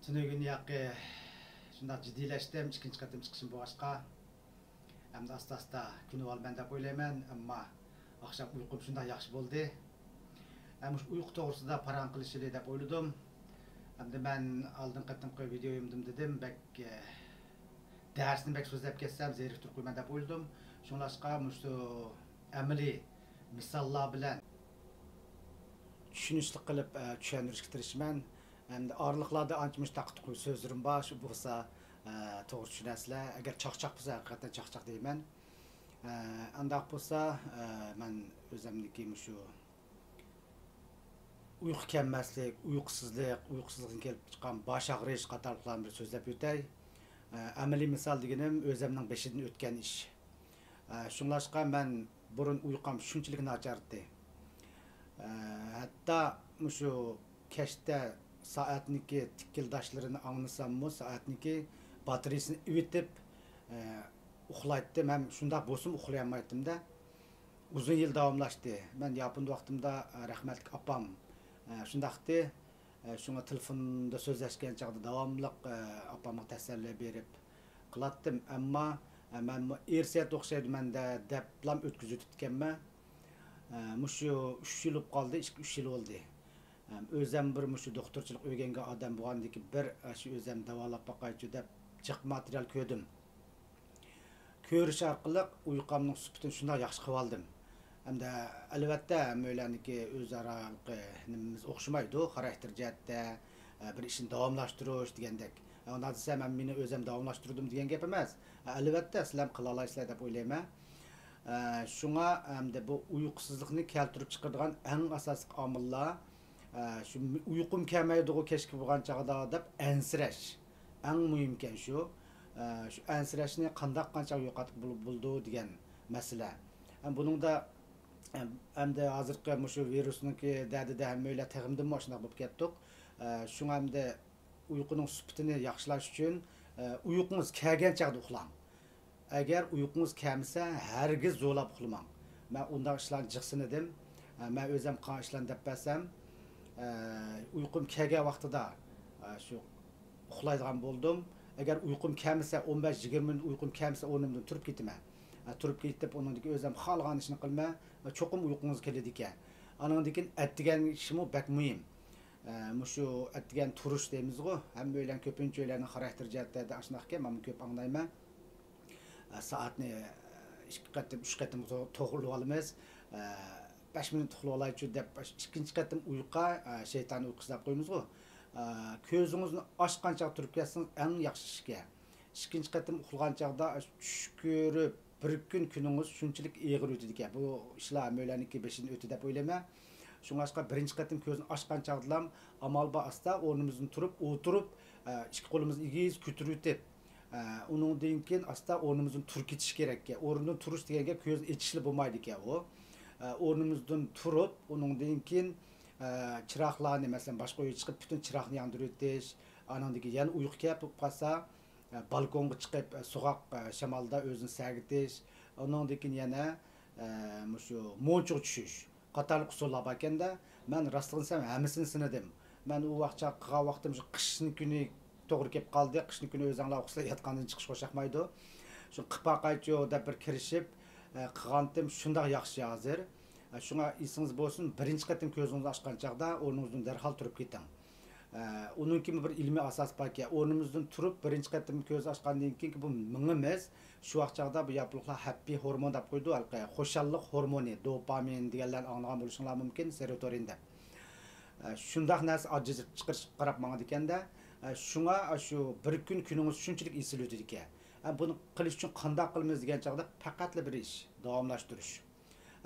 Tünögün yaqqı şundaq jiddiylashdim, ikkinchi qatim chiqishim bo'lg'achqa hamda asta-asta kunib olman deb o'ylayman, ammo oqshom uyqum shunday yaxshi bo'ldi. Ham uyqu to'g'risida paran qilishili deb o'yladim. Hamda men oldin qatimqi videoyimdim dedim, bak darsni bak so'zlab ketsam zeriktirib qo'yman deb o'yladim. Shunlashqa shu amaliy misollar bilan tushunishli qilib tushuntirishga tirishman. Hem de ağırlıklarda ançmış takıt koy sözlerim var, şu bulsa doğru düşünesler. Eğer çakçak bulsa hakikaten çakçak deymen. Andak bulsa ben özlemlikiyim şu uyku kemmeslik, uykusuzluğun gelip çıkan baş ağrıyış katarlıklarını bir sözlep ötey. Ameli misal degenim özlemden beşidin ötken iş. Şunlaşka ben burun uykam şunçilik nacardı. Hatta şu keşte saatniki tikildaşlarını anlasam mı saatniki bataryasını üretip uxlaydım. Hem şunda bosum uxlayamaydım da uzun yıl davamlaştı. Ben yapın vaxtımda rahmetlik apam şundaktı. Şuna telefonda sözleşken çağda davamlıq apama təsəlli berip qılattım. Ama ben ersiyat oxşaydı mende deplam ötküzü tutkenme. Muşu 3 yıl qaldı, 3 yıl oldu. Özüm bir şu doktorçuluk öğrengen adam buğandaki bir şu özüm davalap bakaycı dep çık material köydüm. Körüş arqılıq uyqamның süpütün şunda yaxşı qıp aldım. Hem de elbette möyləniki öz aralıqı nimimiz oxşumaydı. Xarakter cəhətdə bir işin davamlaşdırış degендek. Ondan desem ben meni özüm davamlaşdırdım degen gep emas. Elbette sizler qıla alaysızlar dep oylayman. Şuna hem de bu uykusuzluqni keltirip çıqırdıgan en asaslı amillar şu uykum kelmeydi keşke bulgan çağda dep ensirash en mühimken şu ensirashni qandaq qancha yo'qotib buldu degan masala. Bunun da hem de hozirgi şu virusniki da'dida ham o'ylab teg'imdim shunday bo'lib ketdik. Shunga ham de uyquning sifatini yaxshilash uchun uyqungiz kelgan chaqda uxlang. Agar uyqungiz kelmasa hargiz zo'rlab uxlamang. Men undaq ishlarni jiqsin edim. Men o'zim qan ishlarni deb bersam uyqum kelgan vaqtida shu uxlaydigan bo'ldim. Agar uyqum kelmasa 15-20 minut uyqum kelmasa o'rnimdan turib ketaman. Turib ketib uningdagi o'zim xohlagan ishni qilma, cho'qim uyqungiz keladi ekan. Andan keyin atdigan ishim bak muhim. Shu atdigan turish deymiz-ku. Ham o'ylan ko'pincha o'ylarning xarakter jihatlarida ashunaqki men ko'p anglayman. Soatni 2 qatim 3 qatim to'g'rilab olamiz. 5 minut uxlab olaychi deb ikkinchi qatim uyquga shayton uyqusi deb qo'yamiz-ku. Ko'zingizni ochqancha turib ketsangiz eng yaxshi ishga. Ikkinchi qatim uxlagan chaqda tush ko'rib bir kun kuningiz shunchalik ig'ir o'tadi ekan. Bu ishlar mo'laniki 5-ni o'tdi deb o'ylayman. Shunga birinchi qatim ko'zni ochgan chaqda amal ba asta o'rnimizdan turib, o'tirib, ikki qo'limizni egiz ko'tarib undan keyin asta o'rnimizdan turib ketish kerak ekan. O'rnidan turish deganga ko'zni echishli bo'lmaydi ekan u. O'rnimizdan turib, undan keyin chiroqlarni masalan boshqa uyga chiqib bütün chiroqni yondirib o'tish, anandagi yana uyqu kelib qolsa balkonga chiqib so'g'oq shamolda o'zini sag'itish, undan keyin yana shu monchoq tushish. Qatorliq usullar bor ekanda, men rostligini desam hammasini sinadim. Men u vaqtcha qilgan vaqtim shu qishni kuni to'g'ri kelib qoldi. Qishni kuni o'zinglar uxlayotgandan chiqish qo'shaqmaydi. Shu qipaqaychi deb bir kirishib qilgandim shunday yaxshi hozir. Şuna esiniz bo'lsin, birinchi qatim ko'zingizni ochgan chaqda o'rningizdan darhol turib keting. Onun kimi bir ilmiy asos borki, o'rnimizdan turib birinchi qatim ko'z ochgandan keyin bu mingimiz shu vaqt chaqda bu yapiliqlar happy hormon deb qo'ydi, xo'shallik hormoni, dopamin deganlarni anglagan bo'lishinglar mumkin, serotonin deb. Shundaq narsa ojiz chiqarish qarab mangadi ekanda, shunga shu bir kun kuningiz shunchalik esil o'tadi ekan. Buni qilish uchun qanday qilamiz degan chaqda faqatla bir ish, davomlashtirish.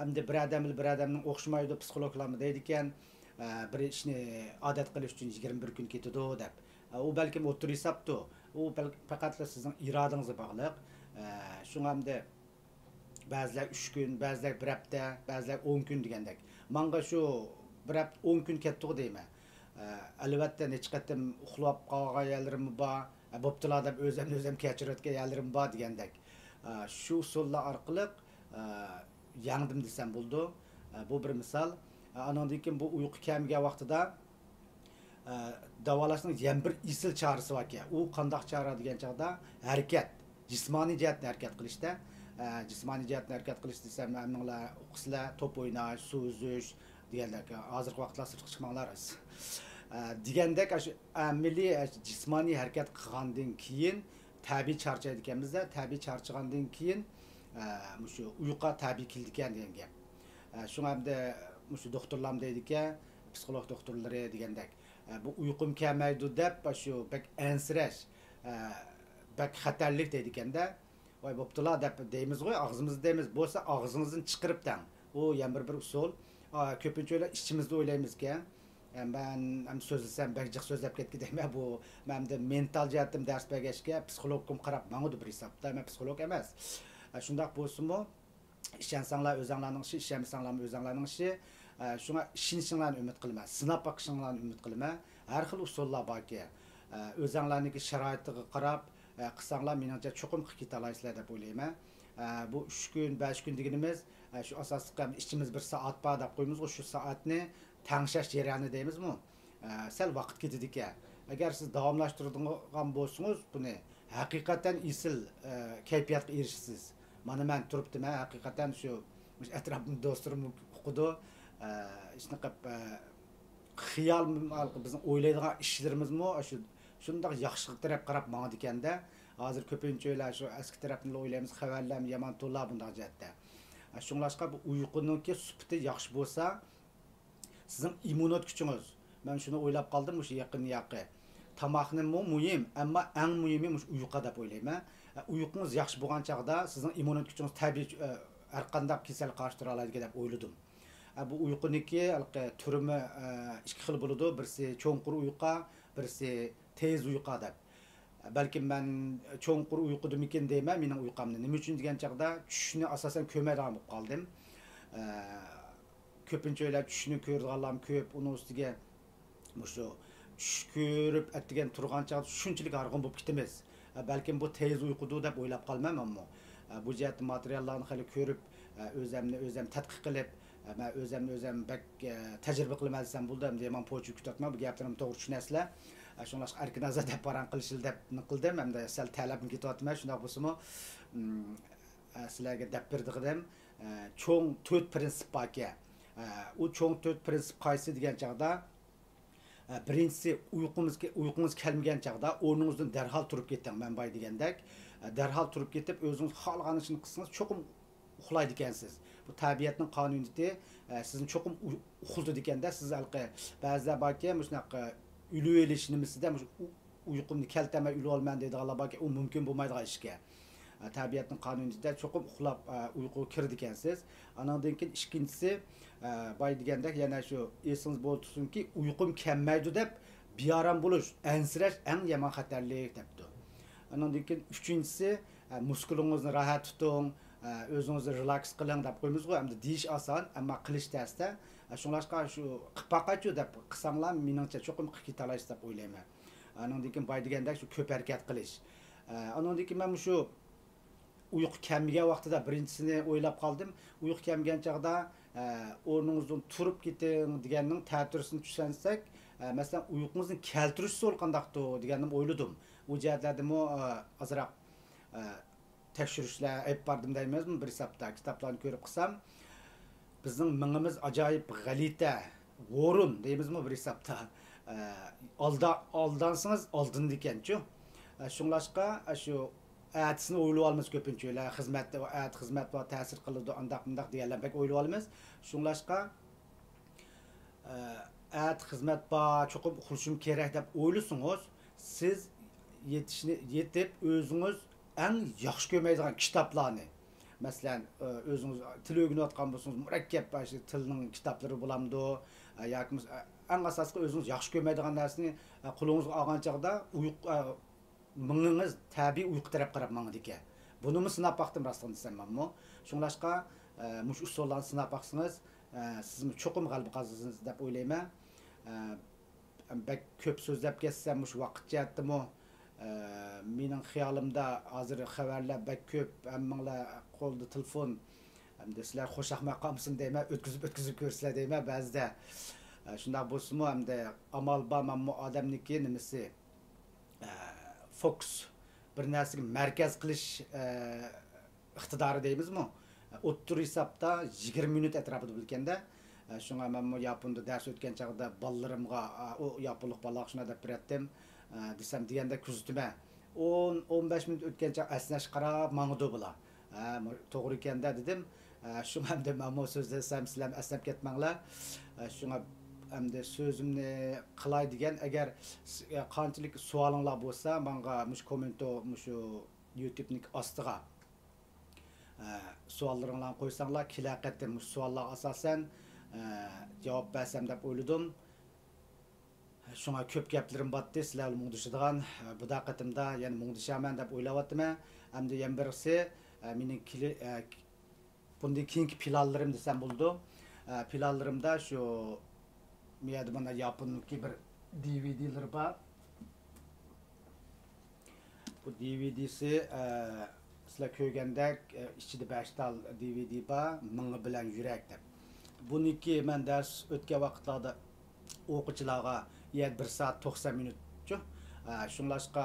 Hem de bir adamın o'xshamaydi psixologlarmi deydi ekan, bir ishni odat qilish uchun 21 kun ketadi deb. U balkim o'tir hisobdi. U faqat sizning irodangizga bog'liq. Shunga ham de ba'zilar 3 kun, ba'zilar 1 hafta, ba'zilar 10 kun degandek. Menga shu 1 hafta 10 kun ketdi deyman. Albatta necha qatim uxlab qolgan yerlarim bor, bo'ptilar deb o'zim kechirayotgan yerlarim bor degandek. Shu usullar orqali yandım desem buldu. Bu bir misal. Andan keyin bu uyqu kelmagan vaqtida davolashning yana bir isil chorasi bor ekan. U qandoq chora degan chog'da harakat, jismoniy jihatdan harakat qilishda, jismoniy jihatdan harakat qilish desam, meninglar o'qisizlar, top o'ynash, suv uzish deganlar. Hozirgi vaqtda sirtqa chiqmanglar. Degandek milliy jismoniy harakat qilgandan keyin tabiiy charchaydi ekanmiz-da, tabiiy charchagandan keyin shu uyquga tabiiy keldi ekan degan gap. Shunga hamda shu doktorlar deydi ekan, psixolog doktorlari degandek, bu uyqum kelmaydi deb shu bak ansirash, bak xatarlik deydi ekanda. Voy bo'ptilar deb deymiz-ku, og'zimizda deymiz, bo'lsa og'zingizdan chiqarib tang. U yana bir usul. Ko'pincha ichimizda o'ylaymiz-ki, ben hem sözlesem belki sözlep ketki bu memde mental cihetim ders bergeçke psikologum qarab mağdu bir hesapta men psikolog emas. Şundaq bolsunmu? İşensanlar özаңlarning işi, işensanlar özаңlarning işi. Şuna işinsinlarni ümit qilma, sinab bakışınlarni ümit qilma. Har xil usullar borki, özаңlarniki sharoitiga qarab qilsanglar meningcha cho'qim qilib ketalaysizlar deb o'ylayman. Bu 3 kun, 5 kun deganimiz shu asosli ishimiz bir soat bor deb qo'yamiz, shu soatni tangshash jarayoni deymizmi? Sal vaqt ketadi ekan. Agar siz davomlashtiradigan bo'lsangiz, buni haqiqatan isil kayfiyatga erishasiz. Mana men turibdim, haqiqatan shu atrofimda do'stlarim o'qidi, shunaqa xiyol bizning o'ylaydigan ishlarimizmi shu shundoq yaxshi taraf qarab mangdi ekanda. Hozir ko'pincha shu eski tarafni o'ylaymiz, xabarlar yomon to'la bunday jihatda. Shunlashqa bu uyquninki sifati yaxshi bo'lsa, sizin immunot kuchingiz. Ben şunu o'ylab qoldim, o'sha yaqin. Tamoqni muhim, ammo eng muhimi uyqu deb o'ylayman. Uyqungiz yaxshi bo'lgan chaqda sizin immunot kuchingiz tabiiy har qanday kasal qarshi tura oladi deb o'yladim. Bu uyquniki turimi ikki xil bo'ladi. Birisi cho'nqur uyqu, birisi tez uyqu deb. Balkim men cho'nqur uyqudimikin deyman, mening uyqumni. Nima uchun degan chaqda tushni asosan ko'maydigan bo'lib qoldim. Ko'pincha tushni ko'rganlar ko'p, uning ustiga shu tush ko'rib atgan turgan chaqda shunchalik arg'in bo'lib ketamiz. Balkim bu tez uyqudu deb o'ylab qolmayman, ammo bu jihat materiallarni hali ko'rib, o'zim tadqiq qilib, men o'zim bak tajriba qilmasam bo'ldim deyman, po'chib ketotman. Bu gaplarimni to'g'ri tushunasizlar. Shunlash erkin azat deb paran qilishil deb qildim, hamda sal talabim ketyapman. Shunday bo'lsa-mu, sizlarga deb berdim. Cho'ng 4 prinsip bor ekan. U cho'ng 4 prinsip qaysi degan chaqda, birinchisi uyqungiz kelmagan chaqda o'rningizdan darhol turib keting. Men boy degandek, darhol turib ketib o'zingiz xohlagan ishni qilsangiz cho'qim uxlaydi ekansiz. Bu tabiatning qonuniyati sizni cho'qim uxlatadi ekanda. Siz alqi ba'zida borki, shunaqa ulib elish nimasida uyqumni keltamay ulib olman deydiganlar borki, u mumkin bo'lmaydigan ishga. Tabiatning qonuniyatida cho'qim uxlab uyquga kirdi ekansiz. Andan keyin ikkinchisi boy degandek yana shu esingiz bo'lsinki, uyqum kelmaydi deb bearam bo'lish, ansirash eng yomon xatarlik debdi. Andan keyin uchinchisi muskulingizni rahat tuting, o'zingizni relaks qiling deb qo'ymiz-ku. Hamda deyish oson, ammo qilish tezda. Shunlashqa shu qipaqachu deb qilsanglar meningcha cho'qim qilib ketalaysiz deb o'ylayman. Andan keyin boy degandek shu ko'p harakat qilish. Andan keyin men shu uyqu kelmagan vaqtida birinchisini o'ylab qoldim. Uyqu kelmagan chaqda o'rningizdan turib keting deganning ta'birini tushunsak, masalan uyqungizni keltirish usul qandaqdir deganni o'yladim. Bu jihatlardami azroq tekshirishlar olib bordim deymizmi? Bir hisobda kitoblarni ko'rib qilsam, bizning mingimiz ajoyib g'alita, o'rin deymizmi bir hisobda. Aldansangiz oldinda ekan-ku. Shunlashqa shu atisini o'ylab olamiz ko'pincha, xizmat va ta'sir qiladi, undaq deganlar bak o'ylab olamiz. Shunlashqa xizmat va cho'qib uxlashim kerak deb o'ylasangiz, siz yetib o'zingiz eng yaxshi ko'rmaydigan kitoblarni, masalan, o'zingiz til o'rganayotgan bo'lsangiz, murakkab tilning kitoblari bo'lamdi, yoki eng asosiysi o'zingiz yaxshi ko'rmaydigan narsani qo'lingizga olgan chaqda minginiz tabiiy uyqu taraf qarab mangdi ekan. Buni sinab baqdim rostdan desammanmi? Shunlashqa mush usullarni sinab baqsangiz, siz cho'qim g'alaba qozonasiz deb o'ylayman. Bak ko'p so'zlab ketsam mush vaqt jihatdimi? Mening xiyolimda hozir xabarlar bak ko'p, hammanglar qo'lda telefon, hamda sizlar xo'shaqma qolmasin deyman, o'tkazib ko'rsizlar deyman ba'zida. Shunda bo'lsa-mu hamda amal bor mana odamniki nimasi fokus bir narsaga markaz qilish iqtidori deymizmi? O'ttir hisobda 20 minut atrofida bo'lganda shunga men Yaponda dars o'tgan chaqda ballalarimga o yaponlik bolalar shuna deb beratdim. Desam deganda kuzatma 10-15 minut o'tgancha asnash qarab mangdi bular. To'g'ri ekanda dedim. Shunga hamda men so'z desam sizlar asnab ketmanglar. Shunga hamda so'zimni qilay degan agar qanchalik savolinglar bo'lsa menga mush kommento mushu YouTube'ning ostiga savollaringlarni qo'ysanglar kelaqatda mush savollarga asosan javob bersam deb o'yladim. Şuna köp gaplarim batdı, sizlarga mungdishadigan bu daqatimda yana mungdishaman deb o'ylayapman. Hamda yana birisi mening bundan keyingi planlarim desam bo'ldi. Planlarimda shu miyada mana Yaponniki bir DVD'lar bor. Bu DVD'si sizlar ko'rgandek ichida 5 tal DVD bor, mingi bilan yurak deb. Buniki men dars o'tgan vaqtlarda o'quvchilarga 1 saat 90 minutchu. Shunlashqa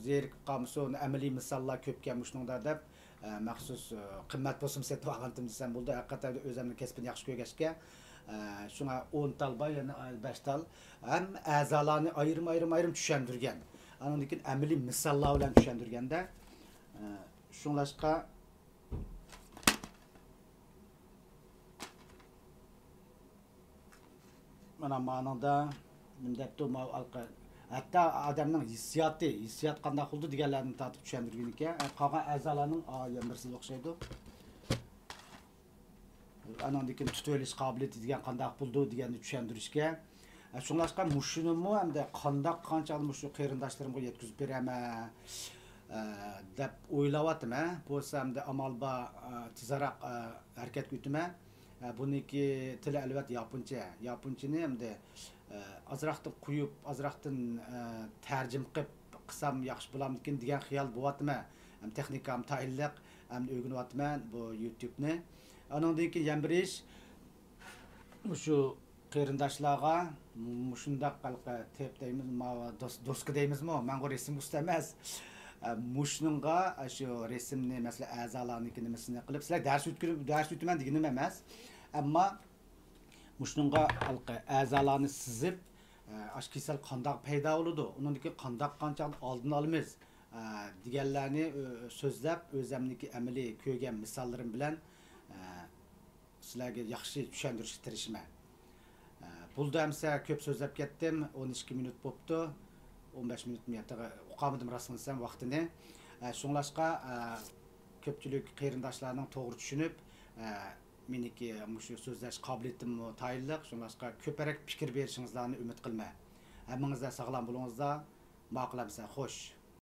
zerikib qolmasin, amaliy misollar ko'p kelmoqda deb maxsus qimmat bo'lsin setib olgandim desam bo'ldi. Haqiqatan o'zimni kasbini yaxshi ko'rgashga shunga 10 tal bor, yana 5 tal ham a'zolarni ayrim tushundirgan. Andan keyin amaliy misollar bilan tushundirganda shunlashqa mana ma'noda mundabda hatta odamning hissiyot qanday bo'ldi deganlarni tatib tushundirgan ekan. Qolgan a'zolarning yamirsiz o'xshaydi. Andan keyin tutib olish qobiliyati degan qanday bo'ldi deganni tushuntirishga. Shunlashqa mushunimmi hamda qanchalik shu qarindoshlarimga yetkazib beraman deb o'ylayapman. Bo'lsa hamda amal bor tezroq harakat qilmayman. Buniki tili albatta yaponcha. Yaponchani hamda azroqdan quyib, azroqdan tarjim qilib qilsam yaxshi bo'larmikin degan xiyol bo'lyapman. Ham texnikam tayinliq, ham o'rganyapman bu YouTube'ni. Andan keyin yana bir ish shu qarindoshlarga shundaq tep deymiz, do'stga deymizmi? Men resim usta emas. Mushnunga shu resimni masalan a'zolarniki nimasini qilib sizlar dars o'taman deganim emas. Ammo mushnunga a'zolarni sizib ash kasal qandoq paydo bo'ladi, uningki qanchalik oldini olamiz deganlarni so'zlab o'zimniki amaliy ko'rgan misollarim bilan sizlarga yaxshi tushuntirishga tirishman. Bulda hamsa ko'p so'zlab ketdim. 12 minut bo'pti. 15 minut miyatiga uqamadim rasminsam vaqtini. Shunlashqa ko'pchilik qarindoshlarning to'g'ri tushunib, meniki mushu so'zlash qobiliyatim tayinliq. Shunlashqa ko'proq fikr berishingizni umid qilman. Hammangizlar sog'lom bo'lingizlar. Ma'qulamsa, xo'sh.